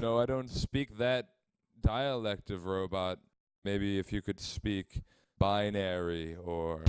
No, I don't speak that dialect of robot. Maybe if you could speak binary or.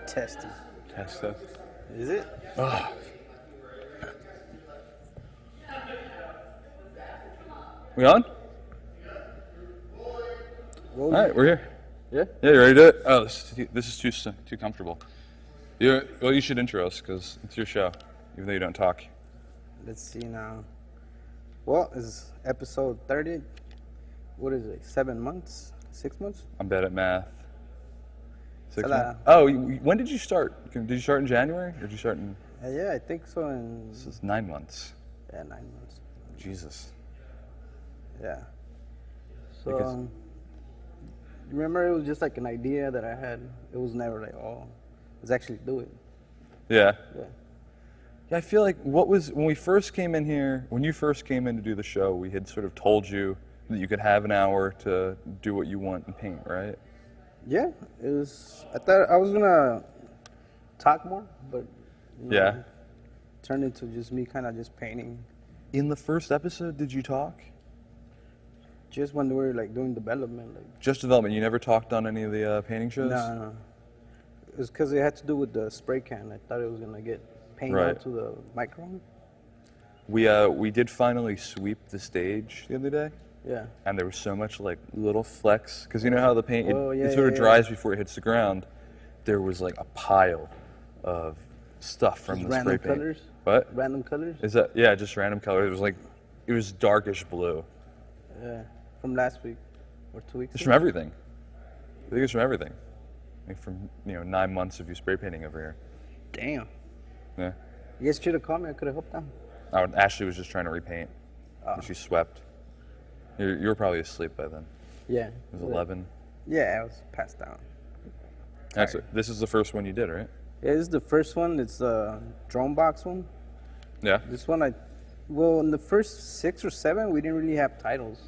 Testing. Test it. Is it? Ah. We on? All right, we're here. Yeah? Yeah, you ready to do it? Oh, this is too comfortable. You should intro us because it's your show, even though you don't talk. Let's see now. Well, it's episode 30. What is it? 7 months? 6 months? I'm bad at math. 6 Salah. months? Oh, when did you start? Did you start in January or did you start in? Yeah, I think so. This is 9 months. Yeah, 9 months. Jesus. Yeah. So, Because- remember it was just like an idea that I had. It was never like, oh, let's actually do it. Yeah. Yeah. Yeah, I feel like when we first came in here, when you first came in to do the show, we had sort of told you that you could have an hour to do what you want and paint, right? Yeah, it was. I thought I was gonna talk more, but Yeah. it turned into just me kind of just painting. In the first episode, did you talk? Just when we were like doing development, like Just development. You never talked on any of the painting shows? no. It was because it had to do with the spray can. I thought it was gonna get paint Right. out to the microphone. We did finally sweep the stage the other day, Yeah. and there was so much like little flecks because you know how the paint Oh, yeah, it sort of yeah, dries before it hits the ground. There was like a pile of stuff from Just the spray random paint. colors. What? Random colors. Is that just random colors? It was darkish blue. Yeah. From last week or 2 weeks. It's ago. from everything. I think it's from everything. Like from 9 months of you spray painting over here. Damn. Yeah. You guys should have called me. I could have helped out. Ashley was just trying to repaint. Oh. And she swept. You were probably asleep by then. Yeah. It was 11. Yeah, I was passed out. This is the first one you did, right? Yeah, this is the first one. It's the drone box one. Yeah. This one, in the first 6 or 7, we didn't really have titles.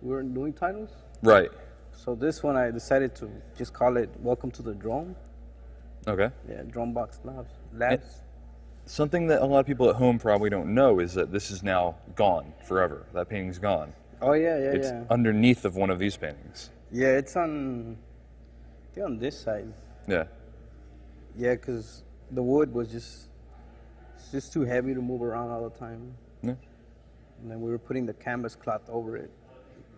We weren't doing titles. Right. So this one, I decided to just call it "Welcome to the Drone." Okay. Yeah, Drone Box Labs. Something that a lot of people at home probably don't know is that this is now gone forever. That painting's gone. Oh yeah, It's yeah. underneath of one of these paintings. Yeah, it's on. I think on this side. Yeah. Yeah, because the wood was it's just too heavy to move around all the time. Yeah. And then we were putting the canvas cloth over it.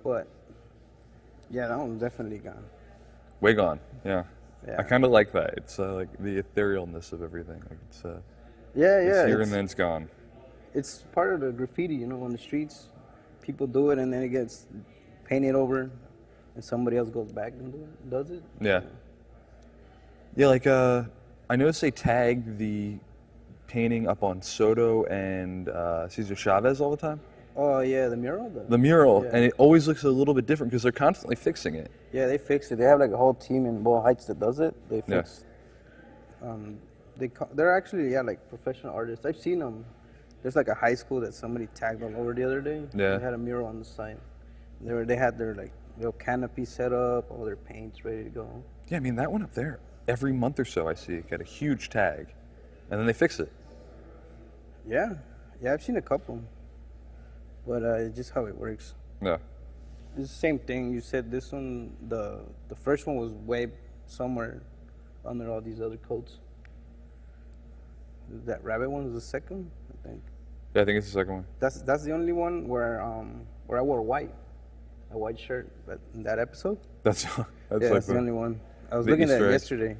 But yeah, that one's definitely gone. Way gone. Yeah. Yeah. I kind of like that. It's like the etherealness of everything. Like it's Yeah, it's yeah. here and then it's gone. It's part of the graffiti, on the streets. People do it and then it gets painted over and somebody else goes back and does it. Yeah. Yeah, like I noticed they tag the painting up on Soto and Cesar Chavez all the time. Oh yeah, the mural? The mural, Yeah. and it always looks a little bit different because they're constantly fixing it. Yeah, they fixed it. They have like a whole team in Boyle Heights that does it. They Yeah. fix. They're actually like professional artists. I've seen them. There's like a high school that somebody tagged all over the other day. Yeah. They had a mural on the side. They had their like little canopy set up, all their paints ready to go. Yeah, I mean that one up there. Every month or so, I see it get a huge tag, and then they fix it. Yeah, I've seen a couple. But it's just how it works. Yeah. It's the same thing. You said this one, the first one was way somewhere under all these other coats. That rabbit one was the second, I think. Yeah, I think it's the second one. That's the only one where I wore a white shirt. But in that episode, That's yeah, like that's the only one. I was the looking at Easter it egg. yesterday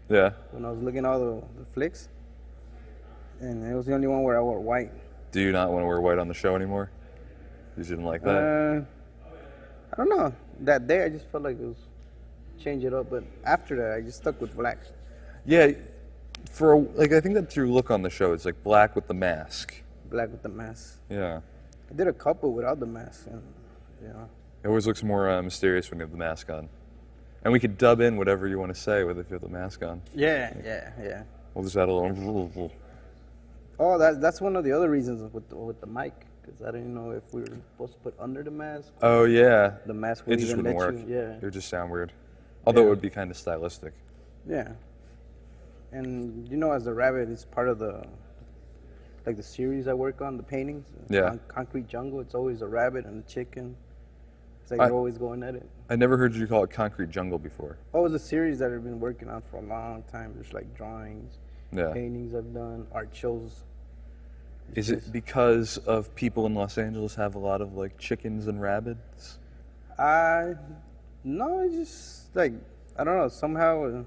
Yeah. when I was looking at all the flicks. and it was the only one where I wore white. Do you not want to wear white on the show anymore? You didn't like that? I don't know. That day I just felt like it was change it up, but after that I just stuck with black. Yeah, I think that's your look on the show. It's like black with the mask. Black with the mask. Yeah. I did a couple without the mask, and It always looks more mysterious when you have the mask on. And we could dub in whatever you want to say with if you have the mask on. Yeah. We'll just add a little. Oh, that's one of the other reasons with the mic, because I didn't know if we were supposed to put under the mask. Oh yeah. The mask It would just even wouldn't let work. you. Yeah. It would just sound weird. Although Yeah. it would be kind of stylistic. Yeah. And as a rabbit, it's part of the series I work on, the paintings. Yeah. Concrete Jungle. It's always a rabbit and a chicken. It's like they're always going at it. I never heard you call it Concrete Jungle before. Oh, it's a series that I've been working on for a long time. There's like drawings, Yeah. paintings I've done, art shows. Is it because of people in Los Angeles have a lot of like chickens and rabbits? No, it's just like, I don't know, somehow,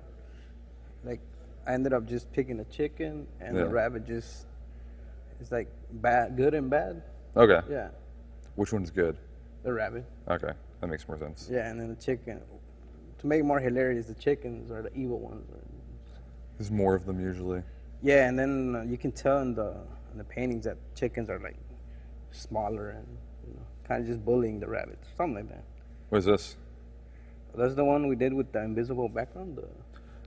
like, I ended up just picking a chicken, and the rabbit just, it's like good and bad. Okay. Yeah, Which one's good? the rabbit. Okay, that makes more sense. Yeah, and then the chicken. To make it more hilarious, the chickens are the evil ones. There's more of them usually. Yeah, and then you can tell in the paintings that chickens are like smaller and kind of just bullying the rabbits, something like that. What is this? That's the one we did with the invisible background.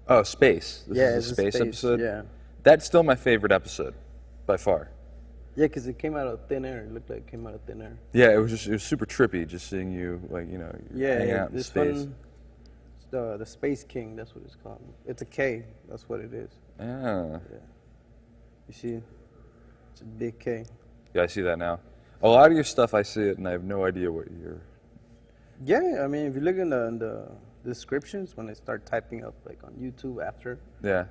Oh, space. This is it's a space episode? Yeah. That's still my favorite episode, by far. Yeah, because it came out of thin air. It looked like it came out of thin air. Yeah, it was super trippy just seeing you, like, hang out in this space. one, the Space King, that's what it's called. It's a K, that's what it is. Ah. Yeah. You see, it's a big K. Yeah, I see that now. A lot of your stuff, I see it, and I have no idea what you're... Yeah, I mean, if you look in the descriptions, when I start typing up, like on YouTube after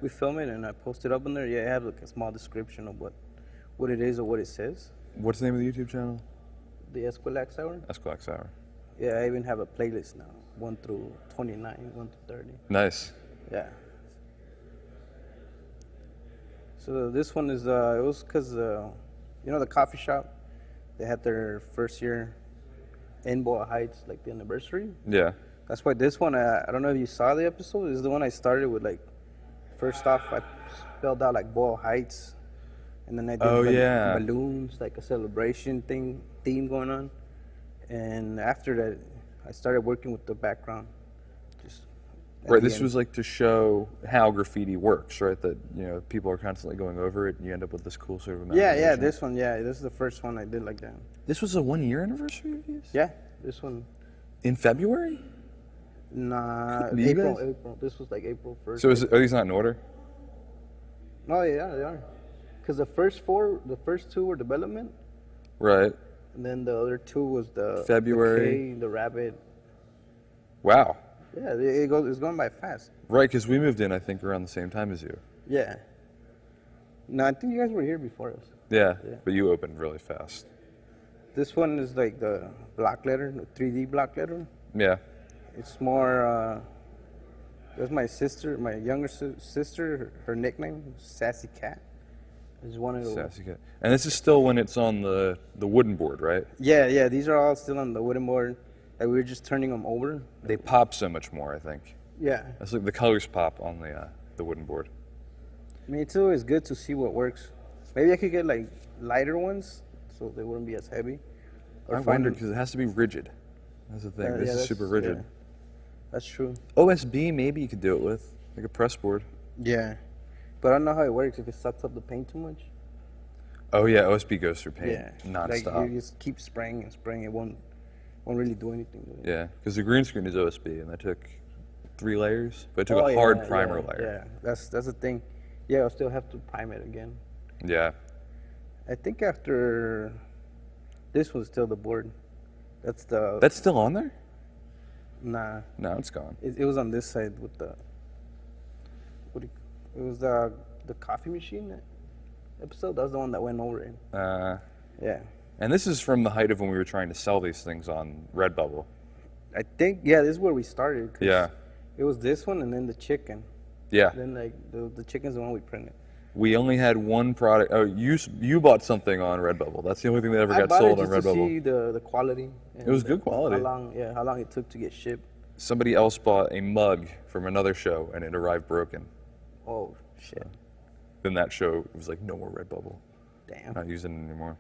we film it and I post it up in there, it has like a small description of what it is or what it says. What's the name of the YouTube channel? The Eskwilax Hour. Eskwilax Hour. Yeah, I even have a playlist now, 1 through 29, 1 to 30. Nice. Yeah. So this one is, it was because, the coffee shop, they had their first year in Boa Heights, like the anniversary. Yeah. That's why this one, I don't know if you saw the episode, this is the one I started with, like, first off, I spelled out, like, Boa Heights, and then I did balloons, like a celebration theme going on. And after that, I started working with the background. Right, this was like to show how graffiti works, right? That, people are constantly going over it, and you end up with this cool sort of Yeah, this one, this is the first one I did like that. This was a 1-year anniversary of yours? Yeah, this one. In February? Nah, You April. guys? This was like April 1st. So are these not in order? Oh, yeah, they are. Because the first two were development, Right. and then the other two was the February. the rabbit. Wow. Yeah, it's going by fast. Right, because we moved in, I think, around the same time as you. Yeah. No, I think you guys were here before us. Yeah, but you opened really fast. This one is like the block letter, the 3D block letter. Yeah. It's more, that's my sister, my younger sister, her nickname, Sassy Cat. Is one of the, Sassy Cat. And this is still when it's on the wooden board, right? Yeah, these are all still on the wooden board. Like we were just turning them over. They pop so much more, I think. Yeah. It's like the colors pop on the wooden board. Me too. It's good to see what works. Maybe I could get like lighter ones so they wouldn't be as heavy. I wonder because it has to be rigid. That's the thing. This is super rigid. Yeah. That's true. OSB, maybe you could do it with, like a press board. Yeah. But I don't know how it works if it sucks up the paint too much. Oh yeah, OSB goes through paint nonstop. Like you just keep spraying and spraying. It won't really do anything with it. Yeah, because the green screen is OSB, and that took 3 layers, but it took a hard primer layer. Yeah, that's the thing. Yeah, I'll still have to prime it again. Yeah. I think after this one's still the board. That's still on there? Nah. No, it's gone. It was on this side with the. It was the coffee machine episode. That was the one that went over it. Yeah. And this is from the height of when we were trying to sell these things on Redbubble. I think this is where we started. Yeah. It was this one and then the chicken. Yeah. Then like the chicken's the one we printed. We only had one product. Oh, you bought something on Redbubble. That's the only thing that ever got sold on Redbubble. I bought it just to see the quality. It was good quality. How long it took to get shipped. Somebody else bought a mug from another show, and it arrived broken. Oh, shit. Then that show was like, no more Redbubble. Damn. Not using it anymore.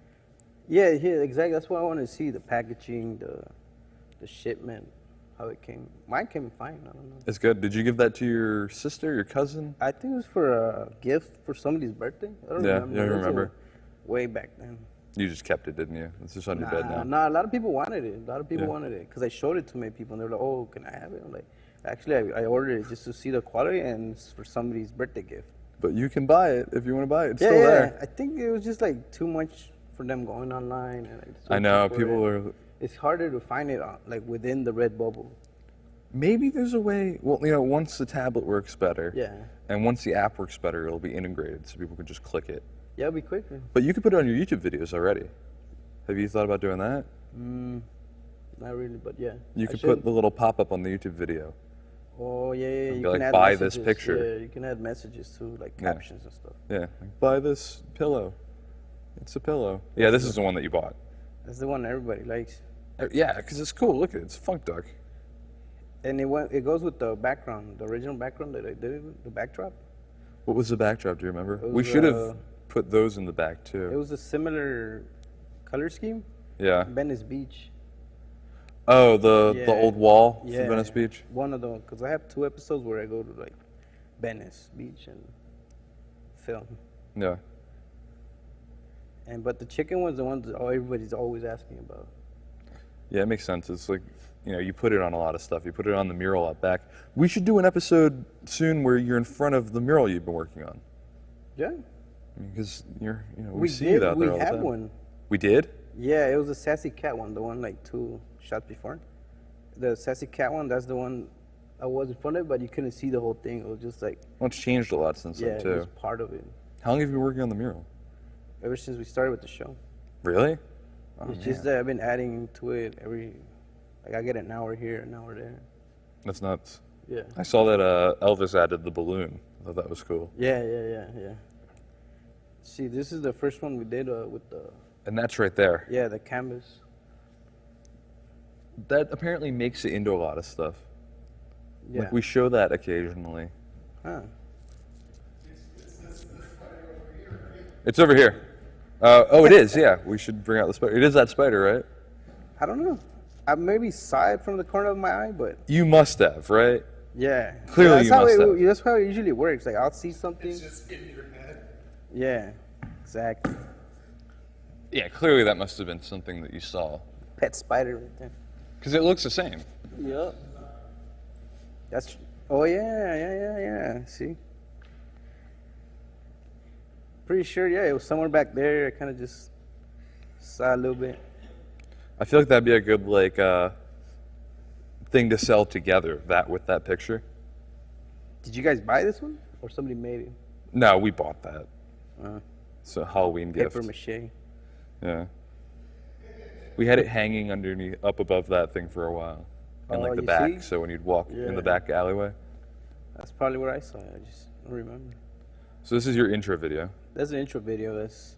Yeah, exactly. That's what I want to see, the packaging, the shipment, how it came. Mine came fine, I don't know. It's good. Did you give that to your sister, your cousin? I think it was for a gift for somebody's birthday. I don't remember. Yeah, you don't remember? Way back then. You just kept it, didn't you? It's just on your bed now. Nah, a lot of people wanted it. Wanted it because I showed it to many people and they were like, "Oh, can I have it?" I'm like, actually, I ordered it just to see the quality and it's for somebody's birthday gift. But you can buy it if you want to buy it. It's still there. I think it was just like too much for them going online. And I know people are. It's harder to find it like within the Redbubble. Maybe there's a way. Well, once the tablet works better. Yeah. And once the app works better, it'll be integrated so people can just click it. Yeah, it'll be quicker. But you can put it on your YouTube videos already. Have you thought about doing that? Not really, but yeah. You could put the little pop-up on the YouTube video. Oh, yeah. You can add buy messages. this picture. Yeah, you can add messages too, like captions and stuff. Yeah, like, buy this pillow. It's a pillow. Yeah, this is the one that you bought. That's the one everybody likes. Yeah, because it's cool. Look at it. It's Funk Duck. And it goes with the background, the original background that I did, the backdrop. What was the backdrop? Do you remember? We should have put those in the back too. It was a similar color scheme. Yeah. Venice Beach. Oh, the old wall from Venice Beach? One of them, because I have 2 episodes where I go to like Venice Beach and film. Yeah. But the chicken was the one that everybody's always asking about. Yeah, it makes sense. It's like, you put it on a lot of stuff. You put it on the mural out back. We should do an episode soon where you're in front of the mural you've been working on. Yeah. Because we see you out there all the time. We had one. We did? Yeah, it was the Sassy Cat one, the one like 2 shots before. The Sassy Cat one, that's the one I was in front of, but you couldn't see the whole thing. It was just like... Well, it's changed a lot since then, too. Yeah, it was part of it. How long have you been working on the mural? Ever since we started with the show. Really? It's just that I've been adding to it like I get an hour here, an hour there. That's nuts. Yeah. I saw that Elvis added the balloon. I thought that was cool. Yeah. See, this is the first one we did with the... And that's right there. Yeah, the canvas. That apparently makes it into a lot of stuff. Yeah. Like we show that occasionally. Huh. It's over here. Oh, it is, yeah. We should bring out the spider. It is that spider, right? I don't know. I maybe saw it from the corner of my eye, but... You must have, right? Yeah. Clearly you must have. That's how it usually works. Like, I'll see something... It's just in your head. Yeah, exactly. Yeah, clearly that must have been something that you saw. Pet spider right there. Because it looks the same. Yep. That's... Oh, yeah. See? Pretty sure, yeah, it was somewhere back there. I kind of just saw a little bit. I feel like that'd be a good, thing to sell together, that with that picture. Did you guys buy this one? Or somebody made it? No, we bought that. It's a Halloween gift. Paper mache. Yeah. We had it hanging underneath, up above that thing for a while. In the back, see? So when you'd walk in the back alleyway. That's probably what I saw. I just don't remember. So this is your intro video. That's the intro video. That's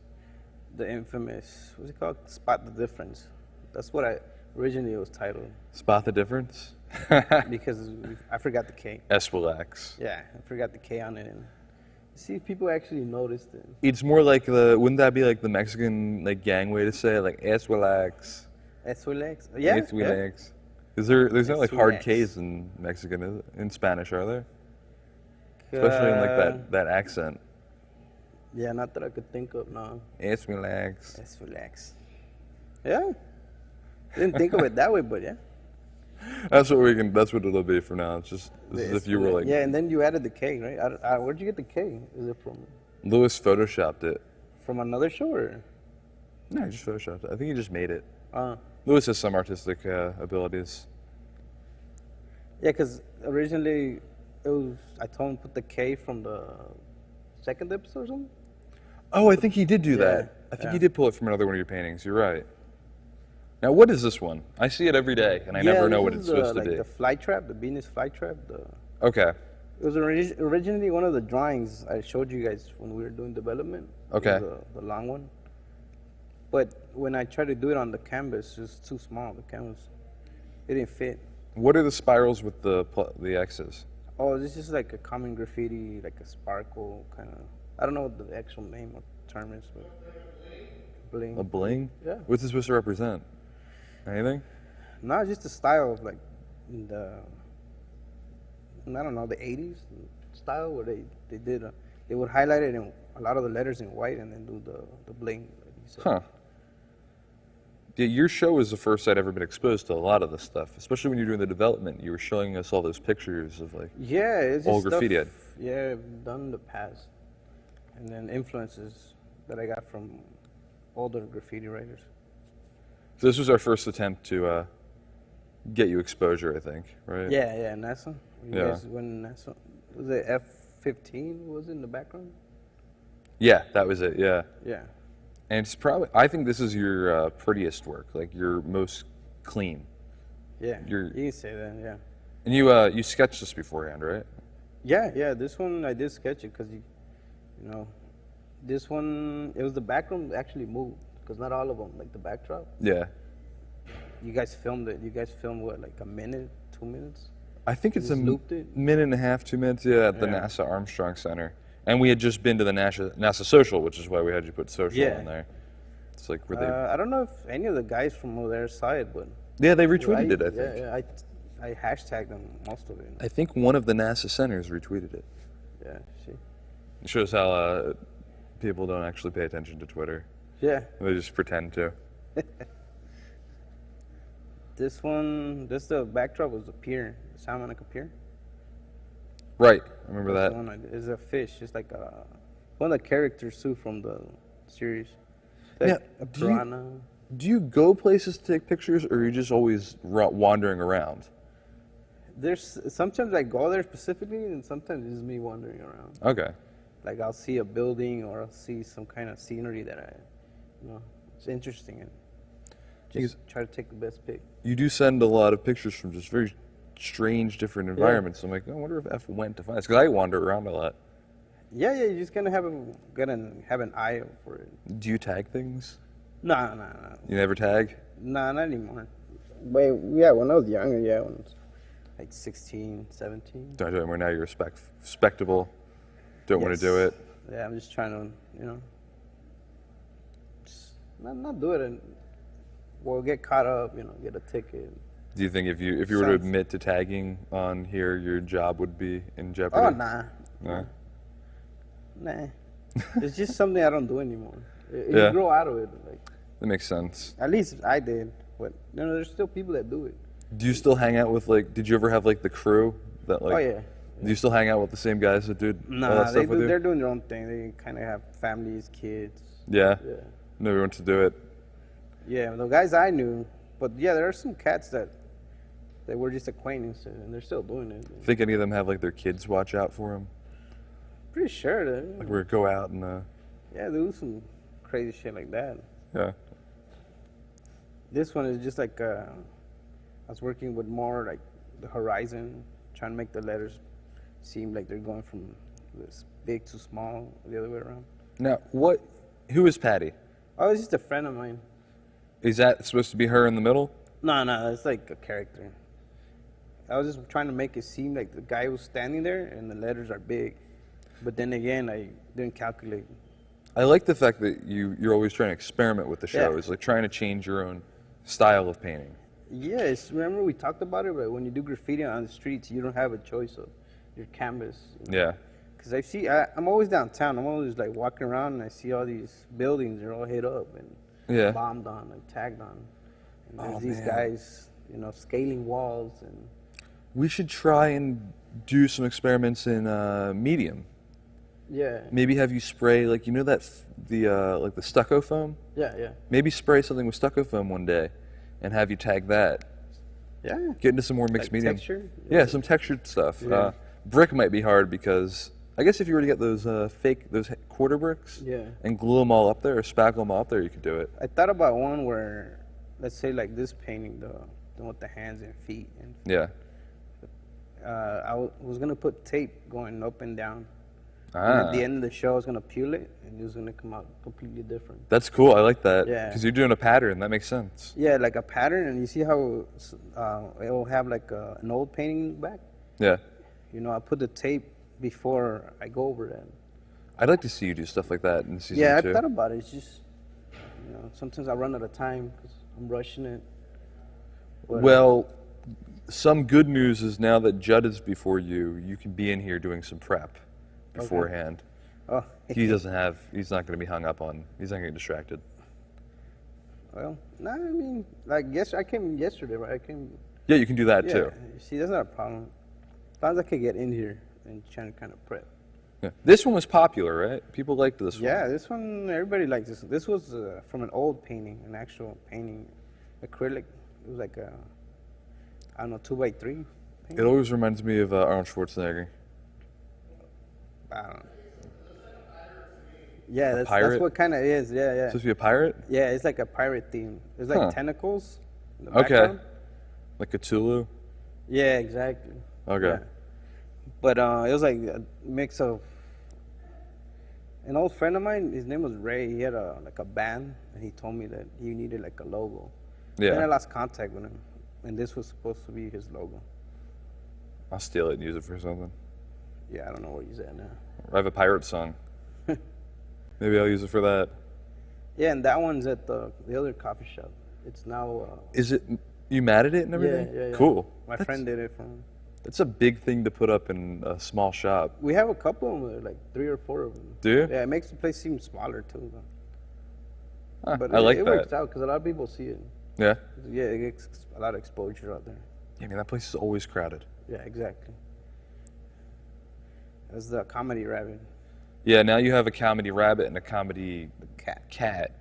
the infamous, what's it called? Spot the Difference. That's what originally it was titled. Spot the Difference? Because I forgot the K. Eskwilax. Yeah, I forgot the K on it. And see if people actually noticed it. It's more like wouldn't that be like the Mexican gang way to say it? Like Eskwilax. Eskwilax? Yeah. Eskwilax. Is there's no hard K's in Mexican, is it? In Spanish, are there? Especially in that accent. Yeah, not that I could think of, no. Eskwilax. Eskwilax. Yeah. Didn't think of it that way, but yeah. That's what it'll be for now. It's just as if you were like... Yeah, and then you added the K, right? Where'd you get the K? Is it from... Louis photoshopped it. From another show, or...? No, he just photoshopped it. I think he just made it. Louis has some artistic abilities. Yeah, because originally I told him to put the K from the second episode or something. Oh, I think he did do that. I think he did pull it from another one of your paintings. You're right. Now, what is this one? I see it every day, and I never know what it's supposed to be. The fly trap, the Venus fly trap. Okay. It was originally one of the drawings I showed you guys when we were doing development. Okay. The long one. But when I tried to do it on the canvas, it was too small. The canvas, it didn't fit. What are the spirals with the X's? Oh, this is like a common graffiti, like a sparkle kind of. I don't know what the actual name or term is, but bling. A bling? Yeah. What's this supposed to represent? Anything? No, just the style of like I don't know, the 80s style where they did, they would highlight it in a lot of the letters in white and then do the bling. Like you said. Huh. Yeah, your show was the first I'd ever been exposed to a lot of this stuff, especially when you were doing the development. You were showing us all those pictures of like yeah, it's old just graffiti. stuff, yeah, done in the past, and then influences that I got from older graffiti writers. So this was our first attempt to get you exposure, I think, right? Yeah, NASA. You Yeah. guys went NASA. Was it F-15? Was it in the background? Yeah, that was it. Yeah, Yeah. and it's probably. I think this is your prettiest work, like your most clean. Yeah. You're- You can say that. Yeah. And you sketched this beforehand, right? Yeah. This one I did sketch it because you know, this one it was the background actually moved because not all of them like the backdrop. Yeah. You guys filmed it. You guys filmed what, like a minute, 2 minutes? I think it's a Just looped it? minute and a half, 2 minutes, at the Yeah. NASA Armstrong Center. And we had just been to the NASA Social, which is why we had you put social Yeah. in there. It's like where they... I don't know if any of the guys from over there saw it, but yeah, they retweeted it, I think. Yeah, I hashtagged them most of it. I think one of the NASA centers retweeted it. Yeah, see. It shows how people don't actually pay attention to Twitter. Yeah, They just pretend to. the backdrop was a pier, Santa Monica Pier. Right, I remember That's that. the one it's a fish. It's like one of the characters too from the series. Like Yeah, a do you- piranha. Do you go places to take pictures, or are you just always wandering around? There's sometimes I go there specifically, and sometimes it's just me wandering around. Okay. Like I'll see a building or I'll see some kind of scenery that it's interesting and just try to take the best pic. You do send a lot of pictures from just very strange, different environments. I'm like, I wonder if F went to find this, because I wander around a lot. Yeah, you just gotta have an eye for it. Do you tag things? No. You never tag? Nah, not anymore. But yeah, when I was younger, when I was like 16, 17. Don't do it more now. You're respectable. Don't want to do it. Yeah, I'm just trying to, just not do it and get caught up, get a ticket. Do you think if you were to admit to tagging on here, your job would be in jeopardy? Oh, nah. Nah. It's just something I don't do anymore. You grow out of it. Like, that makes sense. at least I did. But there's still people that do it. Do you still hang out with did you ever have the crew that Oh yeah. Do you still hang out with the same guys that did all Nah, that stuff with you? they're doing their own thing. They kind of have families, kids. Yeah. Yeah. Never went to do it. Yeah, the guys I knew. But yeah, there are some cats that were just acquaintances, and they're still doing it. Think any of them have their kids watch out for them? Pretty sure that. Where go out and Yeah, they do some crazy shit like that. yeah. This one is just I was working with more the horizon, trying to make the letters seem like they're going from this big to small, the other way around. Now, who is Patty? Oh, it's just a friend of mine. Is that supposed to be her in the middle? No, it's like a character. I was just trying to make it seem like the guy was standing there and the letters are big. But then again, I didn't calculate. I like the fact that you're always trying to experiment with the show. Yeah. It's trying to change your own style of painting. Yes, remember we talked about it, but when you do graffiti on the streets, you don't have a choice of your canvas. Yeah. Because I'm always downtown. I'm always walking around and I see all these buildings. They're all hit up and bombed on and tagged on. And there's these guys, scaling walls and. We should try and do some experiments in medium. Yeah. Maybe have you spray the stucco foam. Yeah. Maybe spray something with stucco foam one day, and have you tag that. Yeah. Get into some more mixed medium. Texture? Yeah, some textured stuff. Yeah. Brick might be hard because I guess if you were to get those those quarter bricks. Yeah. And glue them all up there or spackle them all up there, you could do it. I thought about one where, let's say this painting, the one with the hands and feet. And Yeah. was gonna put tape going up and down. And Ah, at the end of the show, I was gonna peel it, and it was gonna come out completely different. that's cool. I like that. Yeah. Because you're doing a pattern. That makes sense. Yeah, like a pattern, and you see how it will have like an old painting back. Yeah. You know, I put the tape before I go over that. I'd like to see you do stuff like that in season Yeah, 2. I thought about it. It's just, sometimes I run out of time because I'm rushing it. But, Well, some good news is now that Judd is before you, you can be in here doing some prep beforehand. oh, He's not going to be hung up on, he's not going to get distracted. well, no, I mean, like, yes, I came yesterday, right? I came. Yeah, you can do that Yeah, too. see, that's not a problem. As long as I could get in here and trying to kind of prep. Yeah. This one was popular, right? People liked this one. Yeah, this one, everybody likes this. This was from an old painting, an actual painting, acrylic. It was like a, I don't know, 2x3 It painting. always reminds me of Arnold Schwarzenegger. I don't know. Yeah, that's pirate? what kind of is. Yeah, yeah. Supposed to be a pirate? Yeah, it's like a pirate theme. There's like Huh. tentacles in the Okay. background. Like Cthulhu? Yeah, exactly. Okay. Yeah. But it was like a mix of an old friend of mine. His name was Ray. He had a band, and he told me that he needed like a logo. Yeah. Then I lost contact with him, and this was supposed to be his logo. I'll steal it and use it for something. Yeah, I don't know where he's at now. I have a pirate song. Maybe I'll use it for that. Yeah, and that one's at the other coffee shop. It's now. Is it, you matted it and everything? Yeah. Cool. My friend did it for him. That's a big thing to put up in a small shop. We have a couple of them, like 3 or 4 of them. Do you? Yeah, it makes the place seem smaller too. Huh, But I like it that. works out because a lot of people see it. Yeah? Yeah, it gets a lot of exposure out there. Yeah, I mean, that place is always crowded. Yeah, exactly. That's the comedy rabbit. Yeah, now you have a comedy rabbit and a comedy Cat. cat.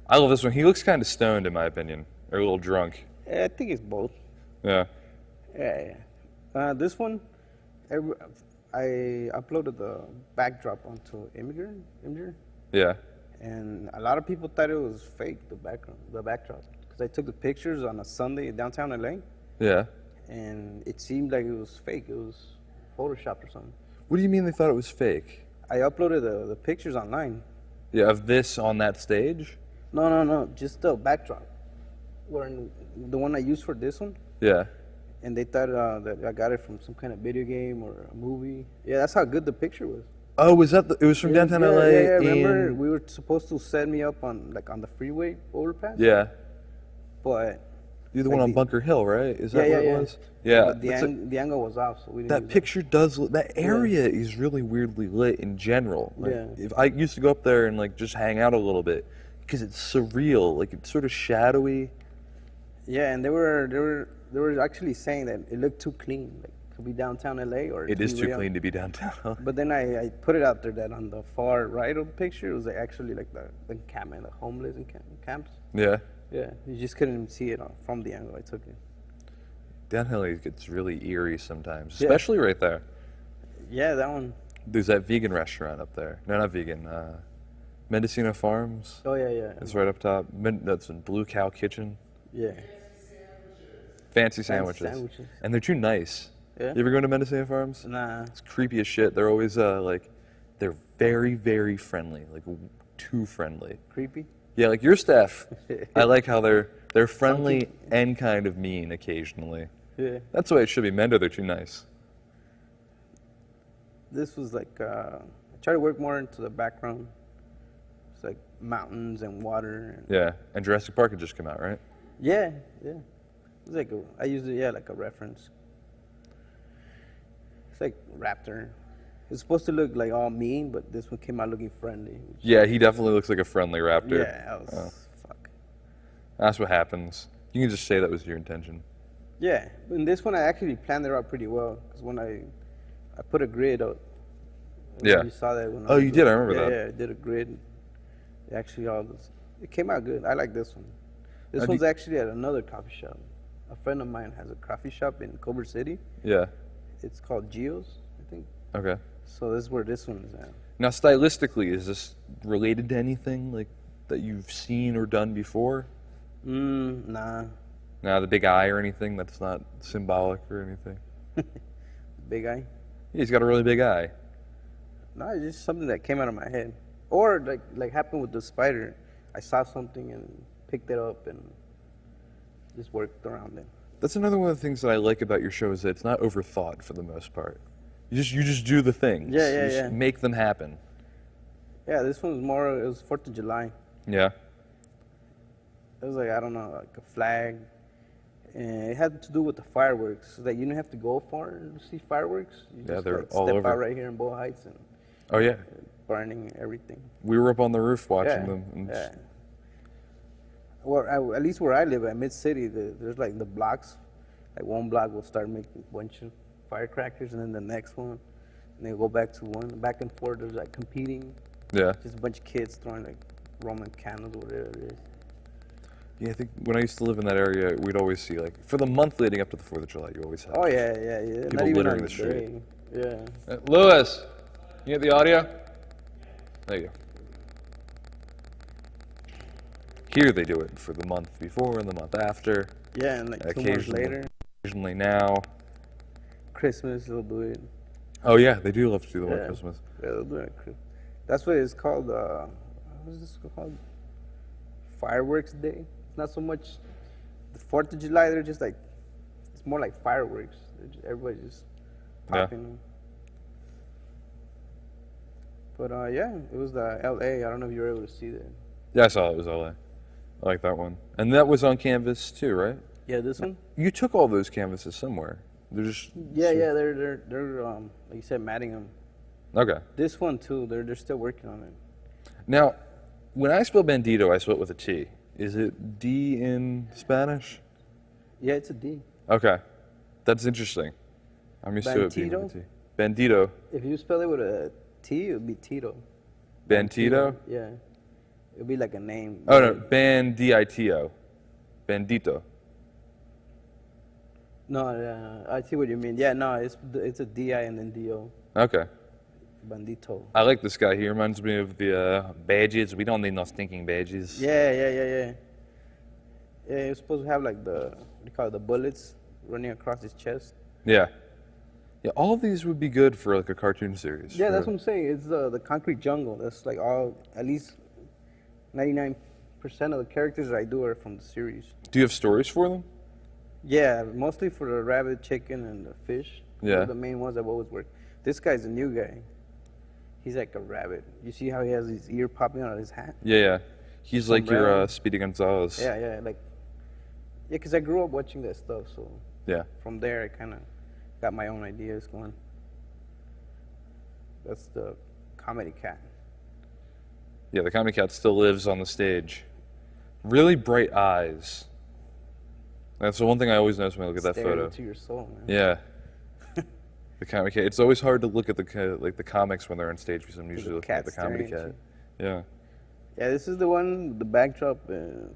I love this one. He looks kind of stoned, in my opinion, or a little drunk. Yeah, I think it's both. Yeah. Yeah. This one, I uploaded the backdrop onto Imgur, Yeah. and a lot of people thought it was fake, the backdrop, because I took the pictures on a Sunday downtown LA, Yeah. and it seemed like it was fake. It was photoshopped or something. What do you mean they thought it was fake? I uploaded the pictures online. Yeah, of this on that stage? No, just the backdrop. The one I used for this one. Yeah. And they thought that I got it from some kind of video game or a movie. Yeah, that's how good the picture was. Oh, was that it was from downtown LA? Yeah, remember in- we were supposed to set me up on the freeway overpass? Yeah. But You're the Like one on the- Bunker Hill, right? Is that yeah, what yeah, it yeah. was? Yeah. But that's a- the angle was off, so we didn't that use it. picture does that area is really weirdly lit in general. Like, Yeah. If I used to go up there and like just hang out a little bit because it's surreal, like it's sort of shadowy. Yeah, and they were actually saying that it looked too clean, like to be downtown LA or It to is be too real. clean to be downtown. But then I put it out there that on the far right of the picture it was actually like the encampment, the homeless camps. Yeah. Yeah, you just couldn't see it from the angle I took it. Downhill it gets really eerie sometimes, Yeah. especially right there. Yeah, that one. There's that vegan restaurant up there. No, not vegan. Mendocino Farms. Oh yeah. It's right up top. That's in Blue Cow Kitchen. Yeah. Fancy sandwiches. sandwiches. And they're too nice. Yeah? You ever go to Mendocino Farms? Nah. It's creepy as shit. They're always they're very, very friendly. Like too friendly. Creepy. Yeah, like your staff. I like how they're friendly and kind of mean occasionally. Yeah. That's the way it should be. Mendo, they're too nice. This was like I try to work more into the background. It's like mountains and water. And Yeah. And Jurassic Park had just come out, right? yeah. It's like I use it like a reference. It's like raptor. It's supposed to look like all mean, but this one came out looking friendly. Yeah, he definitely looks like a friendly raptor. Yeah, that was fuck. That's what happens. You can just say that was your intention. Yeah, in this one I actually planned it out pretty well because when I put a grid out. Yeah. You saw that when Oh, you did? I remember that. Yeah, I did a grid. Actually, it came out good. I like this one. This Now, do one's you- actually at another coffee shop. A friend of mine has a coffee shop in Culver City. Yeah. It's called Geo's, I think. Okay. So this is where this one is at. Now, stylistically, is this related to anything like that you've seen or done before? Nah. Now, the big eye or anything that's not symbolic or anything? Big eye. He's got a really big eye. No, it's just something that came out of my head. Or like happened with the spider. I saw something and picked it up and just worked around it. That's another one of the things that I like about your show is that it's not overthought for the most part. You just do the things. Yeah, you just make them happen. Yeah, this one's more, it was 4th of July. Yeah. It was like, I don't know, like a flag. And it had to do with the fireworks. Like, you don't have to go far to see fireworks. You just they're like all step over. out right here in Bow Heights and Oh, yeah. burning everything. We were up on the roof watching Yeah, them. And yeah. Well, at least where I live at Mid-City, there's like the blocks. Like one block will start making a bunch of firecrackers, and then the next one, and they go back to one, back and forth. There's like competing. Yeah. Just a bunch of kids throwing like Roman candles, whatever it is. Yeah, I think when I used to live in that area, we'd always see, like, for the month leading up to the 4th of July, you always have. Oh, yeah. People Not even littering on the the street. day. Yeah. Lewis, you get the audio? There you go. Here they do it for the month before and the month after. Yeah, and like 2 months later. Occasionally now. Christmas, they'll do it. Oh, yeah, they do love to do the one at Christmas. Yeah, they'll do it at Christmas. That's what it's called, what is this called? Fireworks Day. It's not so much the 4th of July, they're just like, it's more like fireworks. Everybody's just popping them. But yeah, it was the LA. I don't know if you were able to see that. Yeah, I saw it. It was LA. I like that one. And that was on canvas too, right? Yeah, this one? You took all those canvases somewhere. They're just... Yeah, they're like you said, matting them. Okay. This one too, they're still working on it. Now, when I spell bandito, I spell it with a T. Is it D in Spanish? Yeah, it's a D. Okay. That's interesting. I'm used to it being with a T. Bandito. If you spell it with a T, it would be Tito. Bandito? Yeah. It would be like a name. Oh, no. Bandito. Bandito. No, I see what you mean. Yeah, no, it's a D-I and then D-O. Okay. Bandito. I like this guy. He reminds me of the badges. We don't need no stinking badges. Yeah. Yeah, you're supposed to have like what do you call it, the bullets running across his chest. Yeah. Yeah, all of these would be good for like a cartoon series. Yeah, that's what I'm saying. It's the concrete jungle. That's like at least 99% of the characters that I do are from the series. Do you have stories for them? Yeah, mostly for the rabbit, chicken, and the fish. Yeah. Those are the main ones I've always worked. This guy's a new guy. He's like a rabbit. You see how he has his ear popping out of his hat? Yeah. He's like your Speedy Gonzalez. Yeah, because I grew up watching that stuff, so yeah. From there I kind of got my own ideas going. That's the comedy cat. Yeah, the comedy cat still lives on the stage. Really bright eyes. That's the one thing I always notice when I look at that photo. Into your soul, man. Yeah. The comedy cat. It's always hard to look at the comics when they're on stage because I'm usually looking at the comedy cat. Yeah. Yeah, this is the one, the backdrop,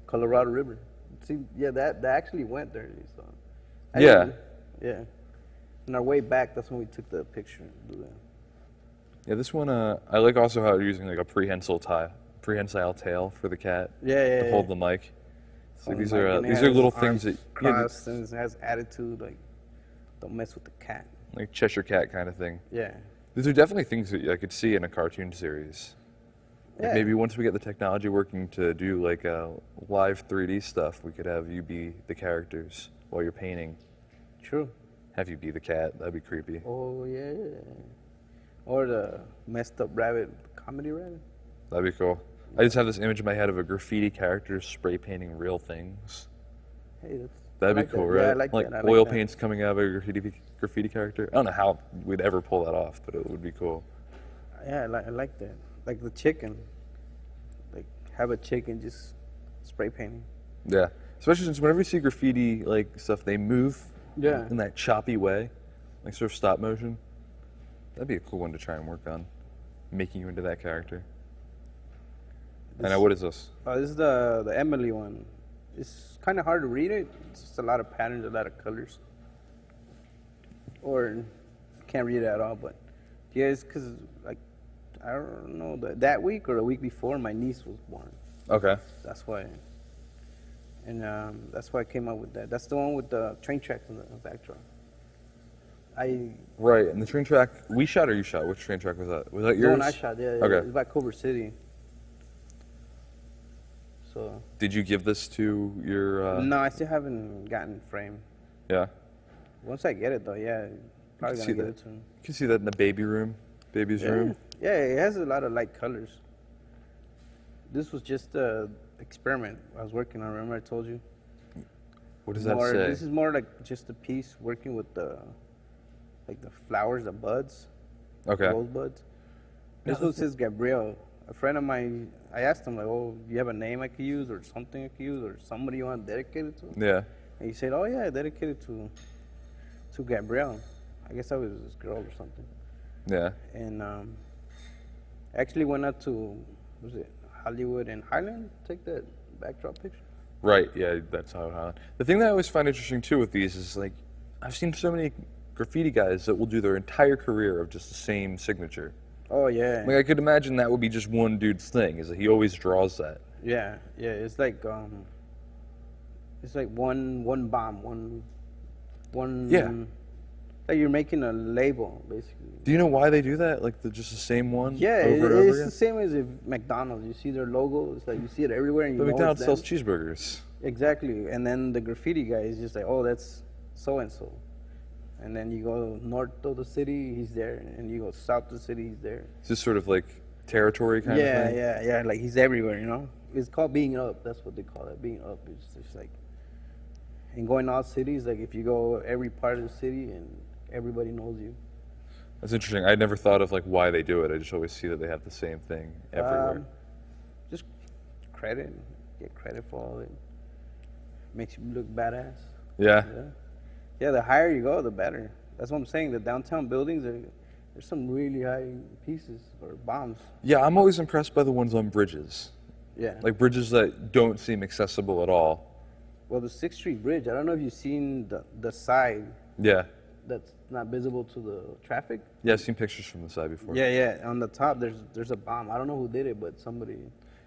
Colorado River. See, yeah, that actually went there. So. Yeah. Yeah. On our way back, that's when we took the picture. Yeah, this one, I like also how they're using like a prehensile tail for the cat. Yeah. To hold the mic. So these are little things that crossed and it has attitude, like don't mess with the cat. Like Cheshire Cat kind of thing. Yeah. These are definitely things that I could see in a cartoon series. Yeah. Like maybe once we get the technology working to do like live 3D stuff, we could have you be the characters while you're painting. True. Have you be the cat. That'd be creepy. Oh, yeah. Or the messed up rabbit, comedy rabbit. That'd be cool. I just have this image in my head of a graffiti character spray painting real things. Hey, that'd be cool, right? Yeah, I like that. Oil paints coming out of a graffiti character. I don't know how we'd ever pull that off, but it would be cool. Yeah, I like that. Like the chicken. Like have a chicken just spray painting. Yeah, especially since whenever you see graffiti like stuff, they move. Yeah. In that choppy way, like sort of stop motion. That'd be a cool one to try and work on, making you into that character. I know, what is this? This is the Emily one. It's kind of hard to read it. It's just a lot of patterns, a lot of colors. Or can't read it at all, but yeah, it's because like I don't know that week or a week before my niece was born. Okay. That's why. And that's why I came up with that. That's the one with the train tracks in the backdrop. Right, and the train track we shot or you shot? Which train track was that? Was that The yours? one I shot, yeah. Okay. It's by Culver City. So. Did you give this to your? No, I still haven't gotten framed. Yeah. Once I get it though, yeah, probably gonna get it to him. You can see that in the baby's room. Yeah, it has a lot of light colors. This was just a experiment I was working on. Remember I told you? What does that say? This is more like just a piece working with the flowers, the buds. Okay. Rose buds. This one says Gabriel. A friend of mine, I asked him like, "Oh, do you have a name I could use, or something I could use, or somebody you want to dedicate it to?" Yeah. And he said, "Oh yeah, dedicated to Gabrielle." I guess that was this girl or something. Yeah. And actually went out to, was it Hollywood and Highland? Take that backdrop picture. Right. Yeah, that's how it happened. The thing that I always find interesting too with these is like, I've seen so many graffiti guys that will do their entire career of just the same signature. Oh yeah. Like I could imagine that would be just one dude's thing. Is that he always draws that. Yeah. It's like one bomb, one. Yeah. Like you're making a label, basically. Do you know why they do that? Like just the same one? Yeah, over and over it's again? the same as if McDonald's. You see their logo. It's like you see it everywhere, and you But know McDonald's it's sells them. cheeseburgers. Exactly, and then the graffiti guy is just like, oh, that's so and so, and then you go north of the city, he's there, and you go south of the city, he's there. It's just sort of like territory kind of thing. Yeah, like he's everywhere, you know. It's called being up. That's what they call it, being up. It's just like, and going all cities, like if you go every part of the city and everybody knows you. That's interesting. I never thought of like why they do it. I just always see that they have the same thing everywhere. Just credit, get credit for all it. Makes you look badass. Yeah. Yeah, the higher you go, the better. That's what I'm saying. The downtown buildings, there's some really high pieces or bombs. Yeah, I'm always impressed by the ones on bridges. Yeah. Like bridges that don't seem accessible at all. Well, the 6th Street Bridge, I don't know if you've seen the side Yeah. that's not visible to the traffic. Yeah, I've seen pictures from the side before. Yeah. On the top, there's a bomb. I don't know who did it, but somebody.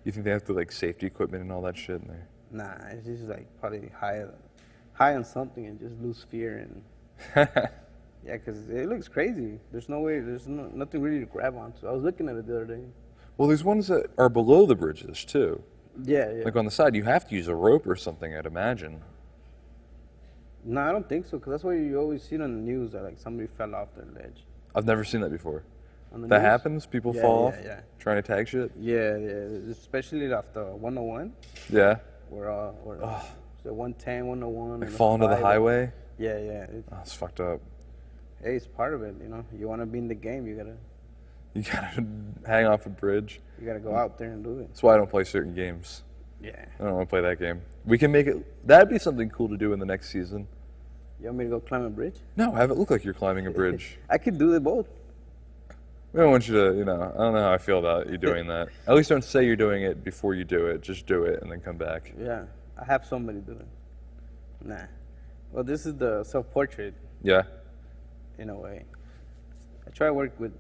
You think they have to like safety equipment and all that shit in there? Nah, it's just like probably high on something and just lose fear and. Yeah, because it looks crazy. There's no way. There's nothing really to grab onto. I was looking at it the other day. Well, there's ones that are below the bridges too. Yeah. Like on the side, you have to use a rope or something, I'd imagine. No, I don't think so. Because that's what you always see on the news that like somebody fell off their ledge. I've never seen that before. On the That news? happens? People fall off Yeah. trying to tag shit? Yeah, especially after 101. Yeah. Or so 110, 101. Like and fall into the 5. highway? Yeah. Oh, it's fucked up. Hey, it's part of it, you know. You want to be in the game, you gotta hang off a bridge. gotta go out there and do it. That's why I don't play certain games. Yeah. I don't want to play that game. We can make it. That'd be something cool to do in the next season. You want me to go climb a bridge? No, have it look like you're climbing a bridge. I could do it both. We don't want you to, I don't know how I feel about you doing that. At least don't say you're doing it before you do it. Just do it and then come back. Yeah, I have somebody do it. Nah. Well, this is the self-portrait, Yeah. in a way. I try to work with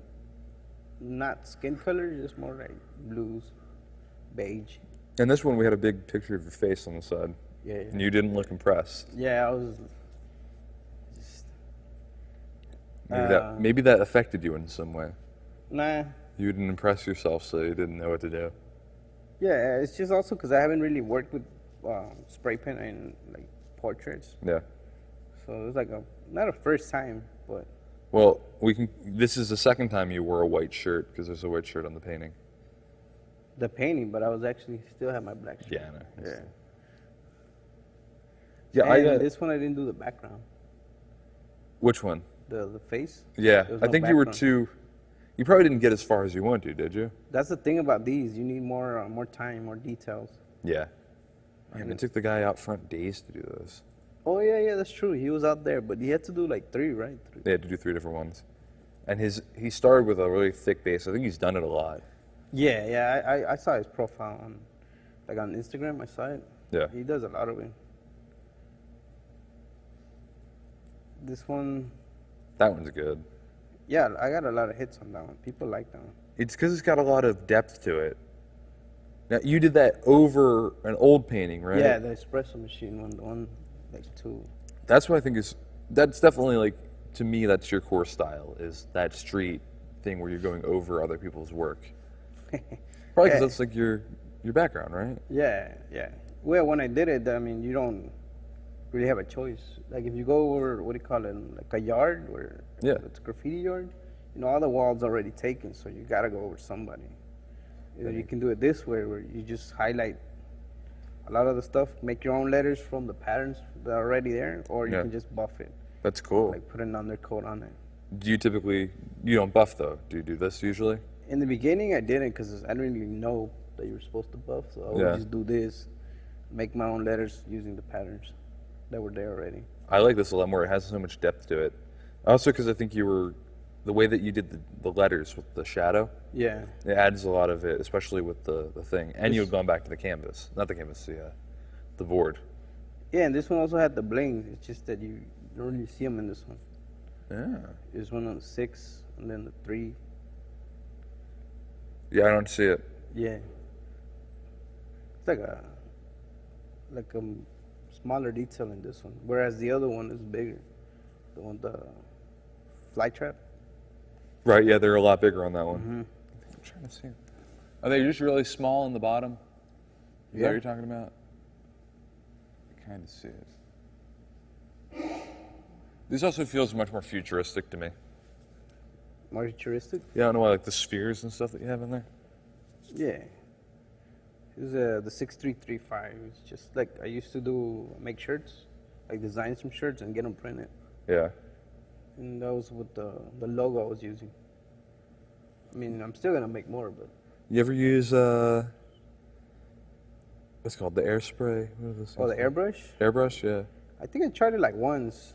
not skin color, just more like blues, beige. And this one, we had a big picture of your face on the side. Yeah. And you didn't look impressed. Yeah, I was just. Maybe that affected you in some way. Nah. You didn't impress yourself, so you didn't know what to do. Yeah, it's just also because I haven't really worked with spray paint and like portraits, Yeah. so it was like not a first time, but Well, this is the second time you wore a white shirt because there's a white shirt on the painting. the painting. But I was actually still had my black shirt. Yeah, I know. Yeah. Yeah, And this one I didn't do the background, Which one? the face. Yeah, There was I no think you were background. you probably didn't get as far as you wanted to, did you? That's the thing about these. You need more time, more details. Yeah. Man, it took the guy out front days to do those. Oh yeah, that's true. He was out there, but he had to do like 3, right? 3. They had to do 3 different ones. And he started with a really thick base. I think he's done it a lot. Yeah. I saw his profile on Instagram. I saw it. Yeah. He does a lot of it. This one, That one's good. yeah, I got a lot of hits on that one. People like that one. It's because it's got a lot of depth to it. Now, you did that over an old painting, right? Yeah, the espresso machine one, the one like 2. That's what I think that's definitely like to me, that's your core style, is that street thing where you're going over other people's work. Probably because that's like your background, right? Yeah, yeah. Well, when I did it, I mean, you don't really have a choice. Like if you go over, what do you call it, like a yard where it's a graffiti yard, you know, all the walls already taken, so you gotta go over somebody. You can do it this way, where you just highlight a lot of the stuff, make your own letters from the patterns that are already there, or you can just buff it. That's cool. Like put an undercoat on it. Do you typically, you don't buff though? Do you do this usually? In the beginning, I didn't, because I didn't really know that you were supposed to buff, so I would just do this, make my own letters using the patterns that were there already. I like this a lot more. It has so much depth to it. Also, because I think the way that you did the letters with the shadow, it adds a lot of it, especially with the thing. And you had gone back to the canvas, not the canvas, the board. Yeah, and this one also had the bling. It's just that you don't really see them in this one. Yeah. There's one on the 6, and then the 3. Yeah, I don't see it. Yeah. It's like a smaller detail in this one, whereas the other one is bigger. The one, the fly trap. Right, yeah, they're a lot bigger on that one. Mm-hmm. I'm trying to see. Are they just really small in the bottom? Is that what you're talking about? I kind of see it. This also feels much more futuristic to me. More futuristic? Yeah, I don't know why, like the spheres and stuff that you have in there. Yeah. This is the 6335. It's just like I used to make shirts, like design some shirts and get them printed. Yeah. And that was what the logo I was using. I mean, I'm still gonna make more, but. You ever use what's it called, the air spray? What is this? Oh, the airbrush? Airbrush, yeah. I think I tried it like once.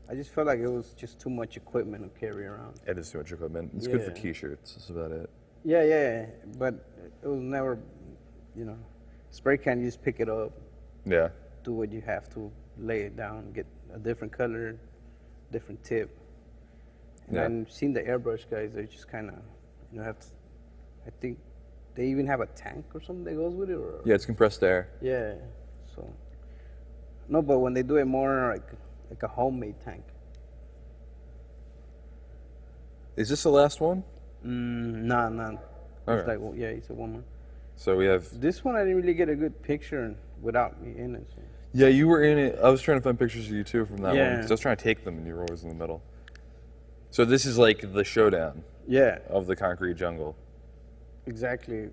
I just felt like it was just too much equipment to carry around. It is too much equipment. It's good for t-shirts. That's about it. Yeah, but it was never, spray can. You just pick it up. Yeah. Do what you have to, lay it down, get a different color, different tip. And I've seen the airbrush guys. They just kind of, have to. I think they even have a tank or something that goes with it. Or Yeah, it's compressed air. Yeah. So. No, but when they do it more like a homemade tank. Is this the last one? Nah. It's Okay. like, you said one more. So we have... This one I didn't really get a good picture without me in it. So. Yeah, you were in it. I was trying to find pictures of you too from that one. Yeah. Because I was trying to take them and you were always in the middle. So this is like the showdown of the concrete jungle. Exactly.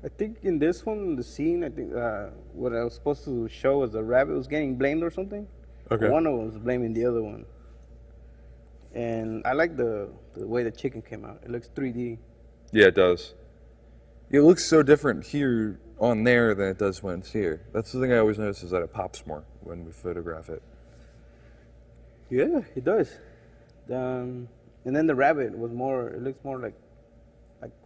I think in this one, the scene, I think what I was supposed to show was the rabbit was getting blamed or something. Okay. One of them was blaming the other one. And I like the way the chicken came out. It looks 3D. Yeah, it does. It looks so different here on there than it does when it's here. That's the thing I always notice, is that it pops more when we photograph it. Yeah, it does. And then the rabbit was more, it looks more like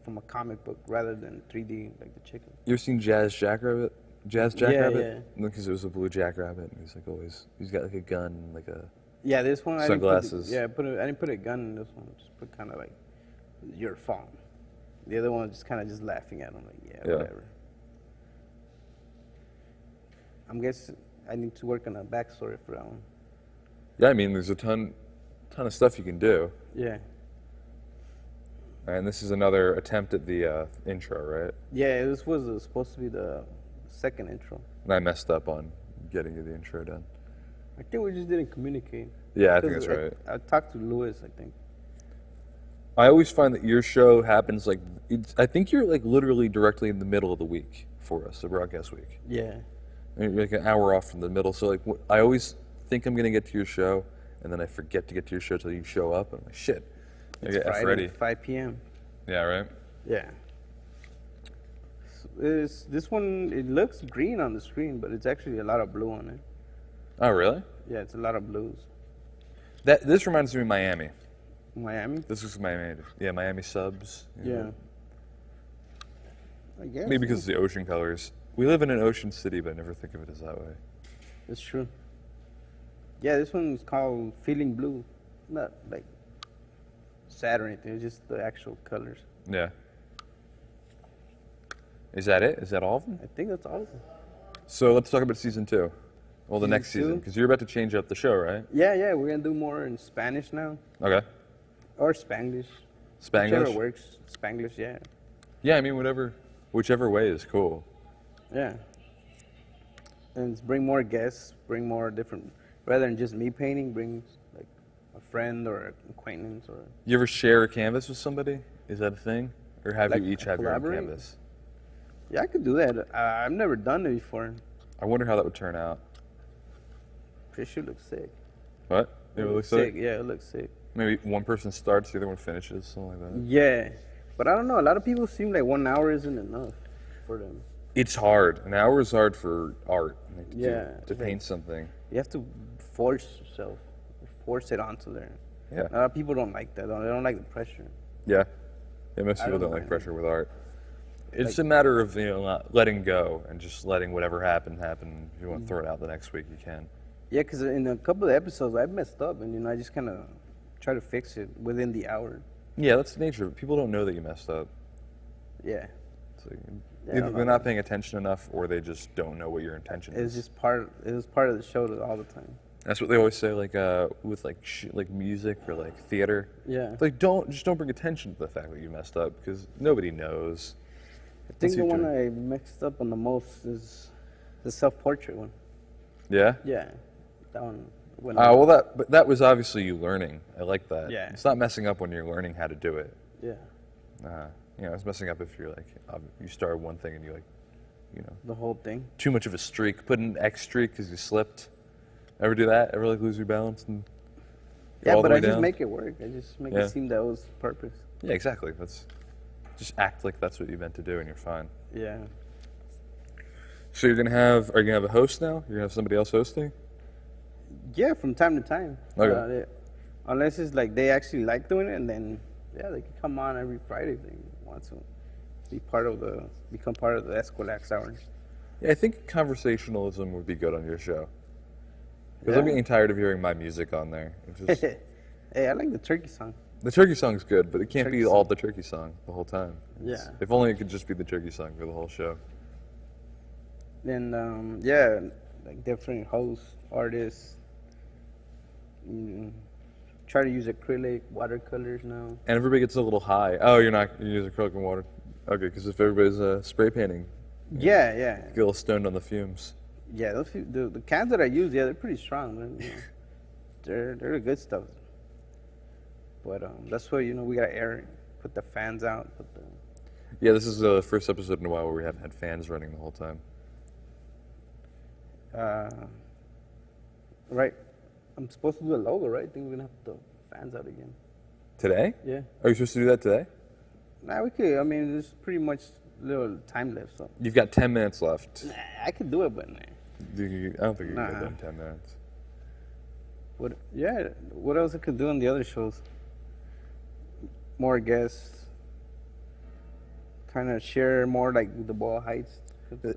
from a comic book rather than 3D like the chicken. You ever seen Jazz Jackrabbit? Jazz Jackrabbit? Yeah. Because it was a blue jackrabbit, and he's like always, he's got like a gun, like a This one sunglasses. I didn't put a gun in this one. Just put kind of like your phone. The other one just kind of just laughing at him, like whatever. I'm guessing I need to work on a backstory for that one. Yeah, I mean, there's a ton of stuff you can do. Yeah. And this is another attempt at the intro, right? Yeah, this was supposed to be the second intro. And I messed up on getting you the intro done. I think we just didn't communicate. Yeah, I think that's right. I talked to Louis, I think. I always find that your show happens I think you're like literally directly in the middle of the week for us, the broadcast week. Yeah. And you're like an hour off from the middle. So like, I always think I'm going to get to your show, and then I forget to get to your show till you show up. And I'm like, shit. It's Friday, 5 p.m. Yeah, right? Yeah. This one, it looks green on the screen, but it's actually a lot of blue on it. Oh, really? Yeah, it's a lot of blues. This reminds me of Miami. Miami? This is Miami. Yeah, Miami subs. Yeah. I guess. Maybe because of the ocean colors. We live in an ocean city, but I never think of it as that way. That's true. Yeah, this one's called Feeling Blue. Not like sad or anything, it's just the actual colors. Yeah. Is that it? Is that all of them? I think that's all of them. So let's talk about season 2. Well, the next season, because you're about to change up the show, right? Yeah, we're gonna do more in Spanish now. Okay. Or Spanglish. Spanglish? Whichever works. Spanglish, yeah. Yeah, I mean, whichever way is cool. Yeah. And bring more guests, bring more different, rather than just me painting, bring like a friend or an acquaintance or. You ever share a canvas with somebody? Is that a thing? Or have you each have your own canvas? Yeah, I could do that. I've never done it before. I wonder how that would turn out. It should look sick. What? It would look sick? Yeah, it looks sick. Maybe one person starts, the other one finishes, something like that. Yeah. But I don't know. A lot of people seem like 1 hour isn't enough for them. It's hard. An hour is hard for art. To paint like, something. You have to force yourself. Force it onto there. Yeah. A lot of people don't like that. They don't like the pressure. Yeah. Most people don't like pressure with art. It's a matter of not letting go and just letting whatever happen. If you want to throw it out the next week, you can. Yeah, because in a couple of episodes, I messed up, and I just kind of try to fix it within the hour. Yeah, that's the nature of it. People don't know that you messed up. Yeah. So either they're not paying attention enough, or they just don't know what your intention is. It was part of the show all the time. That's what they always say, like with like music or like theater. Yeah. Like don't bring attention to the fact that you messed up, because nobody knows. I think the one I mixed up on the most is the self-portrait one. Yeah. Yeah. That one. Well, that was obviously you learning. I like that. Yeah. It's not messing up when you're learning how to do it. Yeah. It's messing up if you're like you start one thing and you the whole thing. Too much of a streak. Put an X streak because you slipped. Ever do that? Ever like lose your balance and yeah, but I just make it work. I just make it seem that was purpose. Yeah, exactly. Just act like that's what you meant to do, and you're fine. Yeah. So are you gonna have a host now? You're gonna have somebody else hosting? Yeah, from time to time. Okay. Unless it's like they actually like doing it, and then they can come on every Friday if they want to become part of the Eskwilax hours. Yeah, I think conversationalism would be good on your show. Because I'm getting tired of hearing my music on there. Hey, I like the turkey song. The turkey song's good, but it can't be all the turkey song the whole time. If only it could just be the turkey song for the whole show. Then, like different hosts, artists. Try to use acrylic, watercolors now. And everybody gets a little high. Oh, you use acrylic and water. Okay, because if everybody's spray painting. Yeah. Get a little stoned on the fumes. Yeah, the cans that I use, they're pretty strong. They're the good stuff. But that's why we gotta air it, put the fans out. Yeah, this is the first episode in a while where we haven't had fans running the whole time. Right. I'm supposed to do a logo, right? I think we're gonna have the fans out again. Today? Yeah. Are you supposed to do that today? Nah, we could. I mean, there's pretty much little time left. So. You've got 10 minutes left. Nah, I could do it, but I don't think you can get done in 10 minutes. What else I could do on the other shows? More guests. Kind of share more like the Boyle Heights. I feel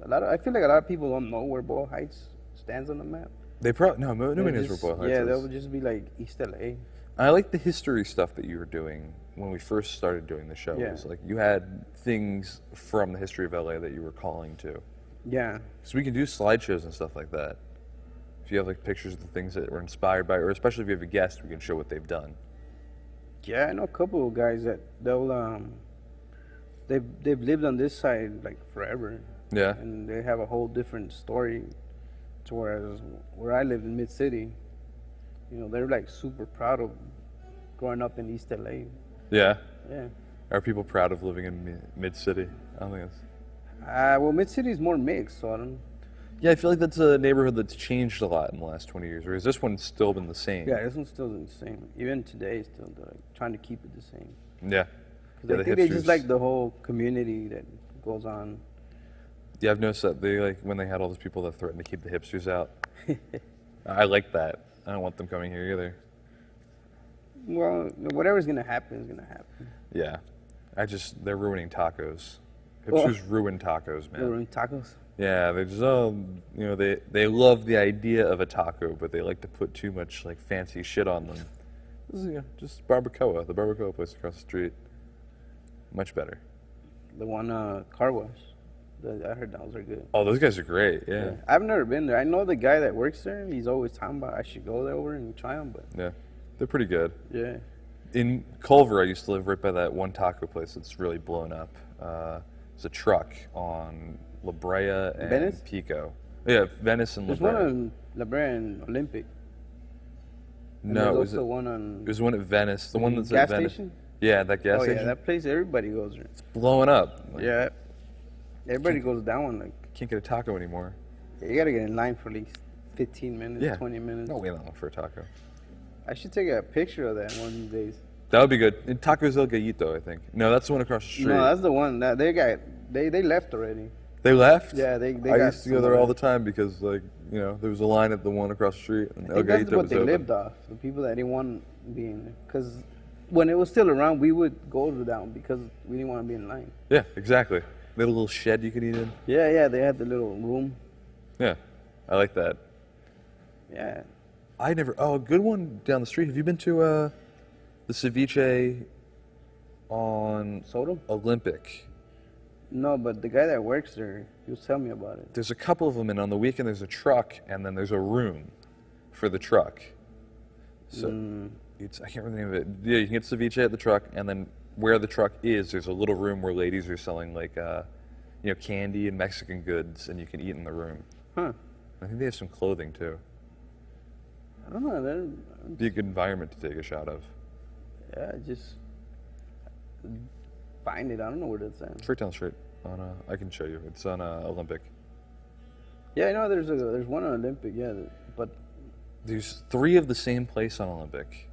like a lot of people don't know where Boyle Heights stands on the map. Nobody knows where Boyle Heights is. Yeah, that would just be like East LA. I like the history stuff that you were doing when we first started doing the show. Yeah. Like you had things from the history of LA that you were calling to. Yeah. So we can do slideshows and stuff like that. If you have like pictures of the things that were inspired by, or especially if you have a guest, we can show what they've done. Yeah, I know a couple of guys that they've lived on this side like forever. Yeah. And they have a whole different story. To where I live in Mid-City, they're like super proud of growing up in East LA. Yeah. Yeah. Are people proud of living in Mid-City? I don't think it's. Well, Mid-City is more mixed, so I don't. Yeah, I feel like that's a neighborhood that's changed a lot in the last 20 years. Or has this one still been the same? Yeah, this one's still the same. Even today, still trying to keep it the same. Yeah. Because I think they just like the whole community that goes on. Yeah, I've noticed that they when they had all those people that threatened to keep the hipsters out. I like that. I don't want them coming here either. Well, whatever's gonna happen is gonna happen. Yeah, they're ruining tacos. Hipsters ruin tacos, man. They ruin tacos. Yeah, they just they love the idea of a taco, but they like to put too much like fancy shit on them. This is just Barbacoa, the Barbacoa place across the street. Much better. The one car wash. I heard those are good. Oh, those guys are great. Yeah. I've never been there. I know the guy that works there. He's always talking about I should go there over and try them. But yeah, they're pretty good. Yeah. In Culver, I used to live right by that one taco place that's really blown up. It's a truck on La Brea and Venice? Pico. Yeah, Venice and La There's Brea. one on La Brea and Olympic. And No, it was one on. It was one at Venice. The one that's gas at Venice. station. Yeah, that gas Oh station. yeah, that place everybody goes there. It's blowing up. Like, Yeah. Everybody goes down one. Like can't get a taco anymore. you gotta get in line for at least 15 minutes, Yeah. 20 minutes. Not waiting that long for a taco. I should take a picture of that one of these days. That would be good. In Tacos El Gallito, I think. No, that's the one across the street. No, that's the one that they left already. They left? Yeah, they I got used to go there all the time because, like, you know, there was a line at the one across the street, and I El think that's Gallito what was they open. lived off. The people that didn't want to be in there. Because when it was still around, we would go to that one because we didn't want to be in line. Yeah, exactly. They had a little shed you could eat in. Yeah, they had the little room. Yeah, I like that. Yeah. Oh, a good one down the street. Have you been to the ceviche on Soto? Olympic? No, but the guy that works there, he was telling me about it. There's a couple of them, and on the weekend there's a truck, and then there's a room for the truck. So I can't remember the name of it. Yeah, you can get ceviche at the truck, and then where the truck is, there's a little room where ladies are selling like, candy and Mexican goods, and you can eat in the room. Huh. I think they have some clothing too. I don't know. Be a good environment to take a shot of. Yeah, just find it. I don't know where that's at. It's right down the street. I can show you. It's on Olympic. Yeah, I know there's one on Olympic, yeah, but There's 3 of the same place on Olympic.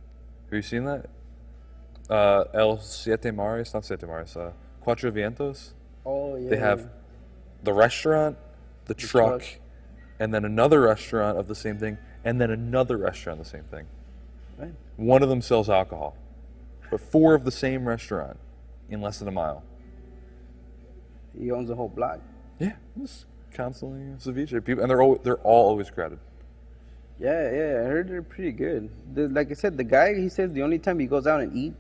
Have you seen that? El Siete Mares, not Siete Mares, Cuatro Vientos. oh yeah. They have the restaurant, the truck, and then another restaurant of the same thing, and then another restaurant of the same thing. Right. One of them sells alcohol, but 4 of the same restaurant in less than a mile. He owns a whole block. Yeah, it's constantly ceviche people, and they're all always crowded. Yeah, I heard they're pretty good. Like I said, the guy, he says the only time he goes out and eat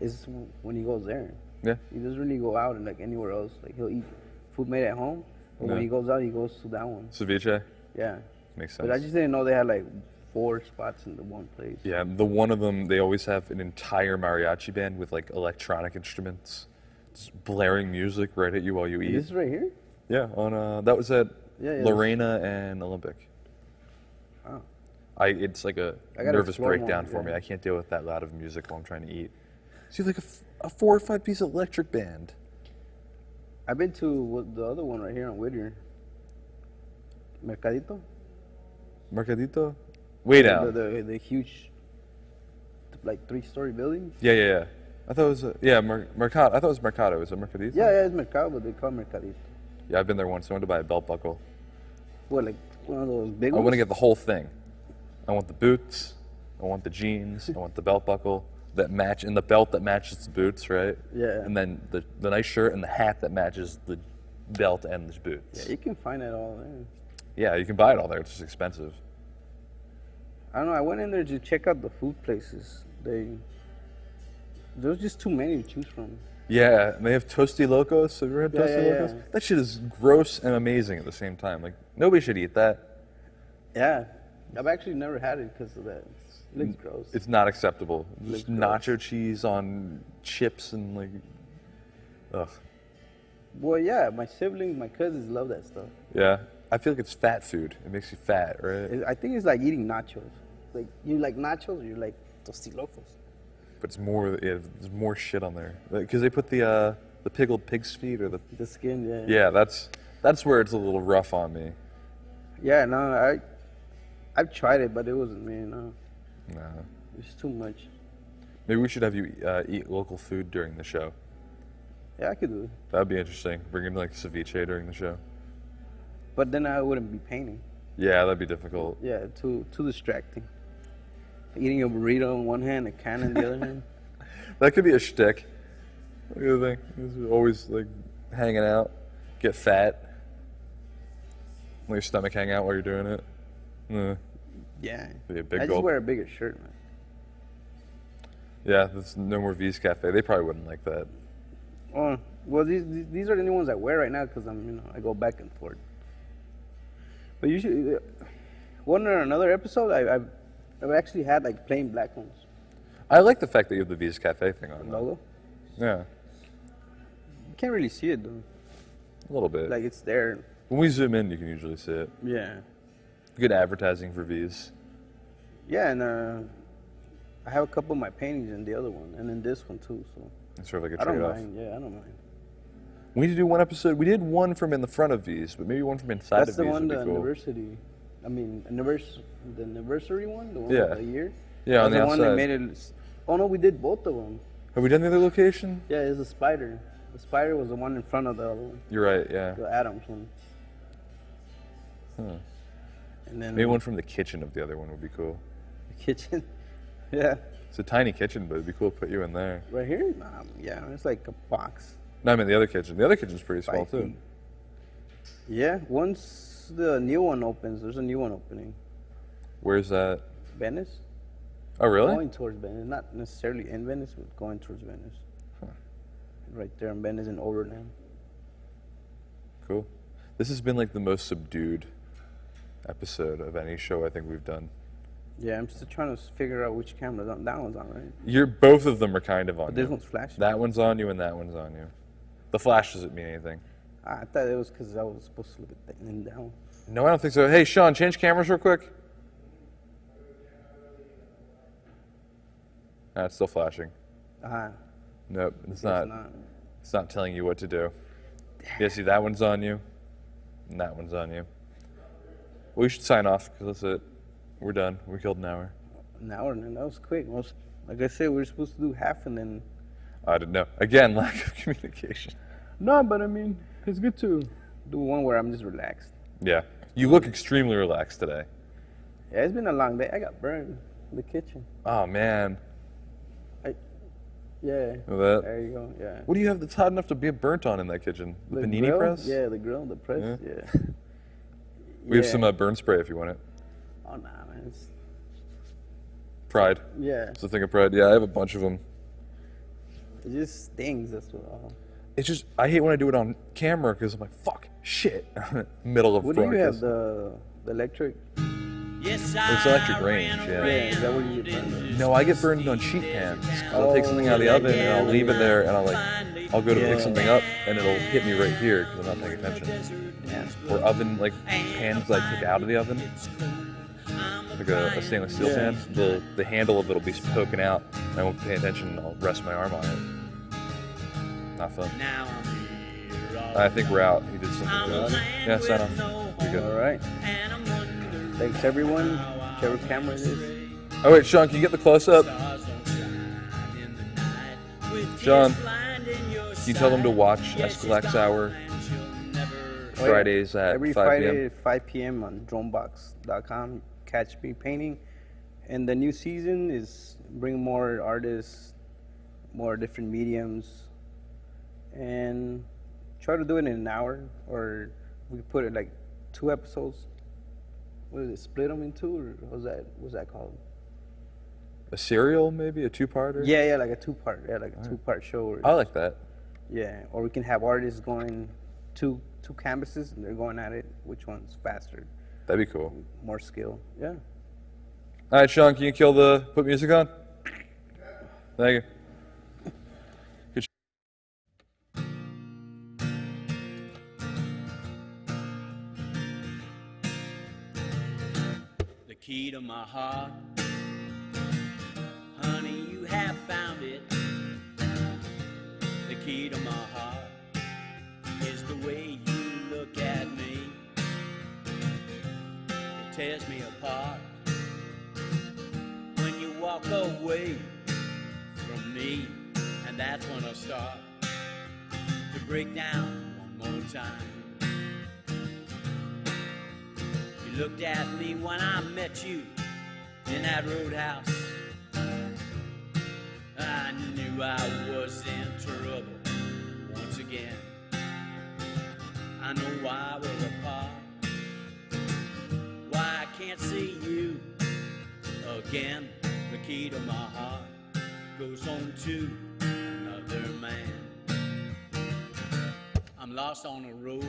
is when he goes there. Yeah. He doesn't really go out and like anywhere else. Like he'll eat food made at home, but when Yeah. he goes out, he goes to that one. Ceviche Yeah. makes sense. But I just didn't know they had like 4 spots in the one place. Yeah, the one of them, they always have an entire mariachi band with like electronic instruments, just blaring music right at you while you eat. This is right here? Yeah, on that was at Yeah, Lorena and Olympic. Oh. It's like a I gotta nervous explore more, breakdown for me. yeah. I can't deal with that loud of music while I'm trying to eat. See, like a 4 or 5 piece electric band. I've been to the other one right here on Whittier. Mercadito? Mercadito? Way down. The huge, like 3-story building. Yeah. I thought it was Mercado. I thought it was Mercado. Is it Mercadito? Yeah, it's Mercado, but they call it Mercadito. Yeah, I've been there once. I went to buy a belt buckle. What, like one of those big I ones? want to get the whole thing. I want the boots. I want the jeans. I want the belt buckle that match, and the belt that matches the boots, right? Yeah. And then the nice shirt and the hat that matches the belt and the boots. Yeah, you can find it all there. Yeah, you can buy it all there. It's just expensive. I don't know. I went in there to check out the food places. There was just too many to choose from. Yeah, and they have Tosti Locos. Have you ever had Tosti Locos? Yeah. That shit is gross and amazing at the same time. Like, nobody should eat that. Yeah. I've actually never had it because of that. It looks gross. It's not acceptable. Just gross. nacho cheese on chips and like, ugh. Boy, yeah. My siblings, my cousins love that stuff. Yeah, I feel like it's fat food. It makes you fat, right? I think it's like eating nachos. Like, you like nachos or you like tostilocos? But it's more. Yeah, there's more shit on there because they put the pickled pig's feet or The skin, yeah. yeah. That's where it's a little rough on me. Yeah, no, I've tried it, but it wasn't me, no. Nah. It's too much. Maybe we should have you eat local food during the show. Yeah, I could do it. That'd be interesting. Bring in like ceviche during the show. But then I wouldn't be painting. Yeah, that'd be difficult. Yeah, too distracting. Eating a burrito in one hand, a can in the other hand. That could be a shtick. Look at the thing. He's always like hanging out, get fat. Let your stomach hang out while you're doing it. Yeah. Be a big I just gulp. wear a bigger shirt, man. Yeah, there's no more V's Cafe. They probably wouldn't like that. Oh, Well, these are the new ones I wear right now because I go back and forth. But usually, one or another episode, I've actually had like plain black ones. I like the fact that you have the V's Cafe thing on. Logo? Yeah. You can't really see it though. A little bit. Like it's there. When we zoom in, you can usually see it. Yeah. Good advertising for V's. Yeah, and I have a couple of my paintings in the other one, and in this one too. So It's sort of like a I don't trade-off. mind. Yeah, I don't mind. We need to do one episode. We did one from in the front of V's, but maybe one from inside That's of the V's one, would the be cool. anniversary. I mean, the anniversary one, the one Yeah. with the year. Yeah, on the That's the one outside. that made it. Oh no, we did both of them. Have we done the other location? Yeah, it's a spider. The spider was the one in front of the other one, You're right, yeah. the Adams one. Huh. And then Maybe one from the kitchen of the other one would be cool. the kitchen. Yeah, It's a tiny kitchen, but it'd be cool to put you in there. right here. Yeah, it's like a box. No, I mean the other kitchen. The other kitchen's pretty small 5 too. feet. Yeah, once the new one opens, there's a new one opening. Where's that? Venice. Oh, really? Going towards Venice, not necessarily in Venice, but going towards Venice. Huh. Right there in Venice and Overland. Cool. This has been like the most subdued episode of any show I think we've done. Yeah, I'm still trying to figure out which camera that one's on, right? Both of them are kind of on But you. this one's flashing. That one's on you and that one's on you. The flash doesn't mean anything. I thought it was because I was supposed to look at that and down. No, I don't think so. Hey, Sean, change cameras real quick. It's still flashing. Nope, it's not. It's not telling you what to do. Yeah, see, that one's on you, and that one's on you. We should sign off because that's it. We're done. We killed an hour. An hour, and that was quick. Like I said, we were supposed to do half, and then. I didn't know. Again, lack of communication. No, but I mean, it's good to do one where I'm just relaxed. Yeah, you look extremely relaxed today. Yeah, it's been a long day. I got burned in the kitchen. Oh man. Yeah. That? There you go. Yeah. What do you have that's hot enough to be burnt on in that kitchen? The panini grill? press? Yeah, the grill, the press. Yeah. We have some burn spray if you want it. Oh nah, man. Pride. Yeah. It's a thing of pride. Yeah, I have a bunch of them. It just stings. That's what. It's just I hate when I do it on camera because I'm like, fuck, shit, middle of What do you have? broadcast. The electric? It's electric range, yeah. Is that what you get burned? No, I get burned on sheet pans. I'll take something out of the oven and I'll leave it there, and I'll go to pick something up and it'll hit me right here because I'm not paying attention. Yeah. Or oven like pans that I took out of the oven, like a stainless steel pan. The handle of it'll be poking out, and I won't pay attention. And I'll rest my arm on it. Not fun. I think we're out. He did something good. Yeah, sign off. You're good. All right. Thanks everyone. Whichever camera it is. Oh wait, Sean, can you get the close up? Sean, can you tell them to watch Eskwilax Hour Fridays at Every 5 Friday p.m.? at 5 p.m. on dronebox.com. Catch me painting. And the new season is bring more artists, more different mediums, and try to do it in an hour, or we put it like 2 episodes. What is it? Split them in 2, or what's that called? A serial, maybe a 2-parter. Yeah, like a 2-part. Yeah, like a 2-part show. I like that. Yeah, or we can have artists going two canvases and they're going at it. Which one's faster? That'd be cool. More skill. Yeah. All right, Sean, can you put music on? Thank you. The key to my heart, honey, you have found it. The key to my heart is the way you look at me. It tears me apart when you walk away from me, and that's when I start to break down one more time. You looked at me when I met you in that roadhouse. I knew I was in trouble once again. I know why we're apart, why I can't see you again. The key to my heart goes on to another man. I'm lost on a road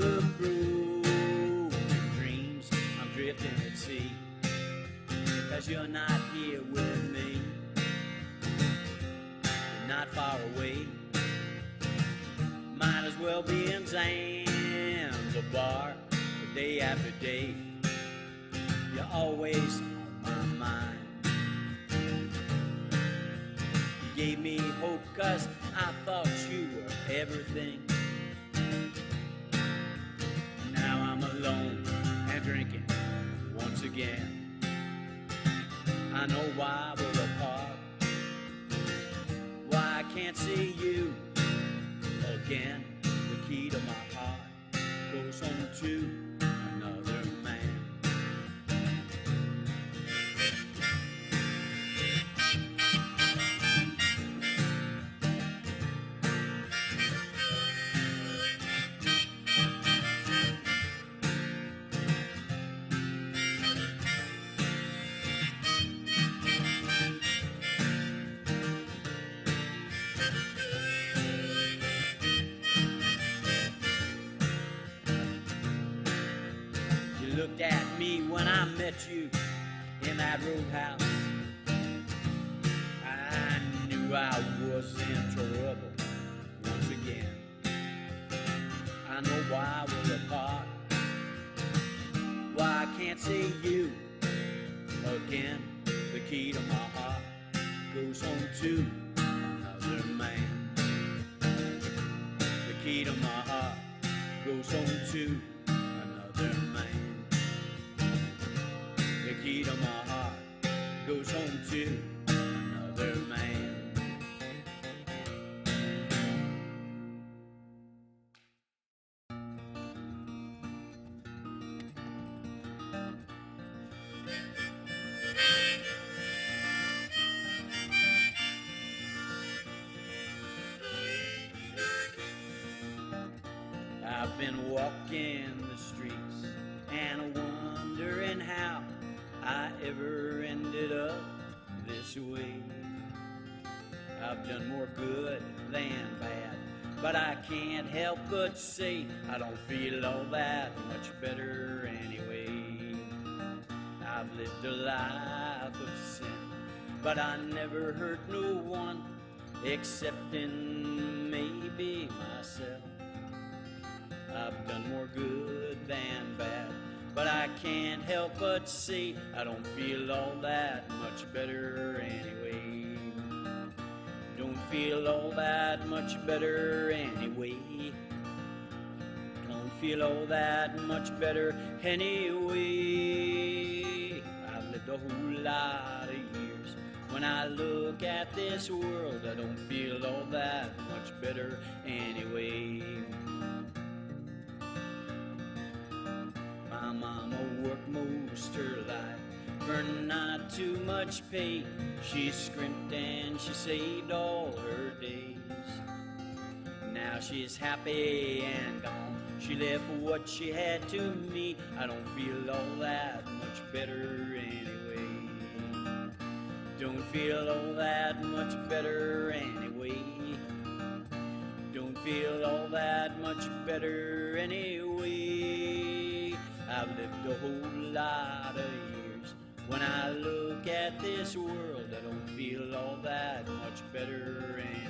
of broken dreams. I'm drifting at sea, 'cause you're not here with me. You're not far away. Might as well be in Zanzibar, day after day. You're always on my mind. You gave me hope 'cause I thought you were everything. Now I'm alone and drinking once again. I know why we're apart, why I can't see you again. The key to my heart goes home to another man. You looked at me when I met you in that roadhouse. I knew I was in trouble once again. I know why we're apart, why I can't see you again. The key to my heart goes home to another man. The key to my heart goes home to another man. The key to my heart goes home to another man. I've been walking the streets and wondering how I ever ended up this way. I've done more good than bad, but I can't help but say I don't feel all that much better anyway. I've lived a life of sin, but I never hurt no one excepting maybe myself. I've done more good than bad, but I can't help but say I don't feel all that much better anyway. Don't feel all that much better anyway. Don't feel all that much better anyway. I've lived a whole lot of years. When I look at this world, I don't feel all that much better anyway. My mama worked most her life for not too much pay. She scrimped and she saved all her days. Now she's happy and gone. She left what she had to me. I don't feel all that much better anyway. Don't feel all that much better anyway. Don't feel all that much better anyway. I've lived a whole lot of years. When I look at this world, I don't feel all that much better anyway.